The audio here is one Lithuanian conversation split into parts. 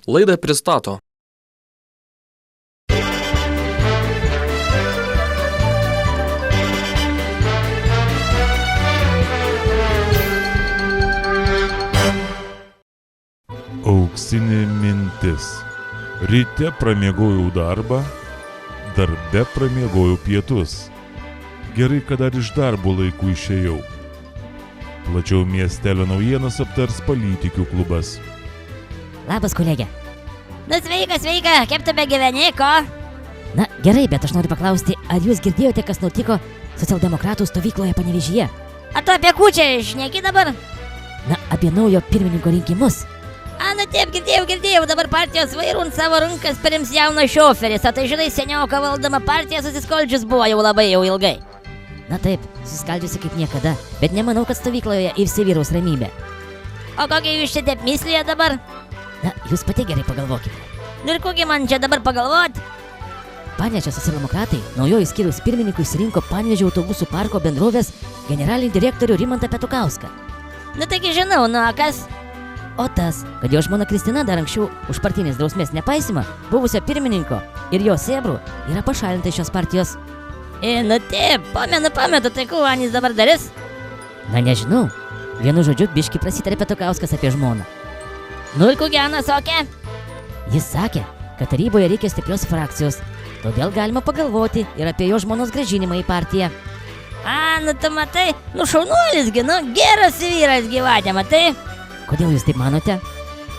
Laidą pristato Auksinė mintis. Ryte pramiegojau darbą, darbe pramiegojau pietus. Gerai, kad dar iš darbo laikų išėjau. Plačiau miestelio naujienas aptars Palytikių klubas. Labas, kolegė. Nu sveika, kaip tu begyveni, ko? Na, gerai, bet aš noriu paklausti, ar jūs girdėjote, kas nutiko socialdemokratų stovykloje Panevėžyje? A tu apie kūčią šneki dabar? Na, apie naujo pirmininko rinkimus. A, nu taip, girdėjau, dabar partijos vairų ant savo rankas perims jaunas šoferis, o tai žinai, seniauka valdoma partija susiskoldžius buvo jau labai ilgai. Na taip, susiskaldžiusi kaip niekada, bet nemanau, kad stovykloje įsivyraus ramybė. O kokia jūs čia taip myslėje dabar? Na, jūs pati gerai pagalvokite. Nu ir kokį man čia dabar pagalvoti? Panevėžio socialdemokratai naujojo skyriaus pirmininkui išsirinko Panevėžio autobusų parko bendrovės generalinį direktorių Rimantą Petukauską. Nu taigi žinau, nu o kas? O tas, kad jo žmona Kristina dar anksčiau už partinės drausmės nepaisymą buvusio pirmininko ir jo sėbrų yra pašalinta iš šios partijos. Nu taip, pamenu, tai kuo Anis dabar darys? Na nežinau, vienu žodžiu biški prasitarė Petukauskas apie žmoną. Nu ir kokia Ana sakė? Jis sakė, kad taryboje reikia stiprios frakcijos, todėl galima pagalvoti ir apie jo žmonos grąžinimą į partiją. A, nu tu matai, nu šaunuolisgi, nu geras vyras gyvatė, matai? Kodėl jūs taip manote?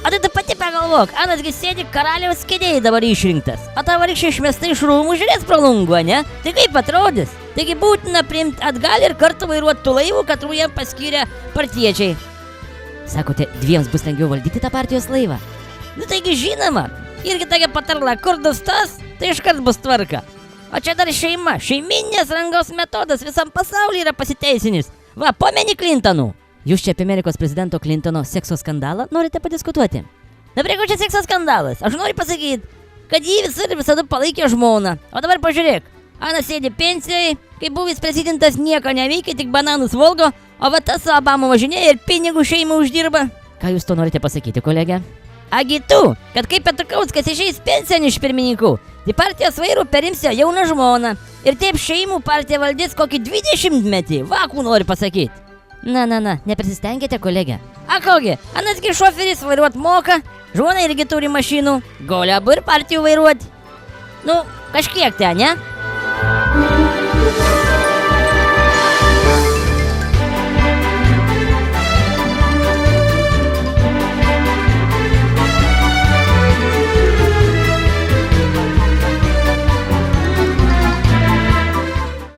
O tai tu pati pagalvok, Anasgi sėdi karaliaus kėdėje dabar išrinktas, o ta varikšė išmesta iš rūmų žiūrės pro langą, ne? Tai kaip atrodys? Taigi būtina priimti atgal ir kartu vairuoti tų laivų, kad jam paskyrė partiečiai. Sakote, dviems bus lengviau valdyti tą partijos laivą? Nu taigi žinoma, irgi tokia patarla, kur dustas, tai iškart bus tvarka. O čia dar šeima, šeiminės rangos metodas visam pasaulyje yra pasiteisinis. Va, pameni Clintonų? Jūs čia apie Amerikos prezidento Clintono sekso skandalą norite padiskutuoti? Na prie ko čia sekso skandalas? Aš noriu pasakyti, kad jį visada palaikė žmona. O dabar pažiūrėk, Ana sėdi pensijai, kai buvęs prezidentas nieko neveikia, tik bananus valgo, o va tas su Obama važinėja ir pinigų šeimą uždirba. Ką jūs to norite pasakyti, kolegė? Agi tu, kad kaip Petukauskas išeis pensiją iš pirmininkų, tai partijos vairų perims jo jauną žmoną. Ir taip šeimų partija valdys kokį 20 metį, vakų noriu pasakyti. Na, nepersistengėte, kolegė. A kogi, Anasgi šoferis vairuot moka, žmona irgi turi mašinų, gali abu ir partijų vairuoti. Nu, kažkiek ten, ne?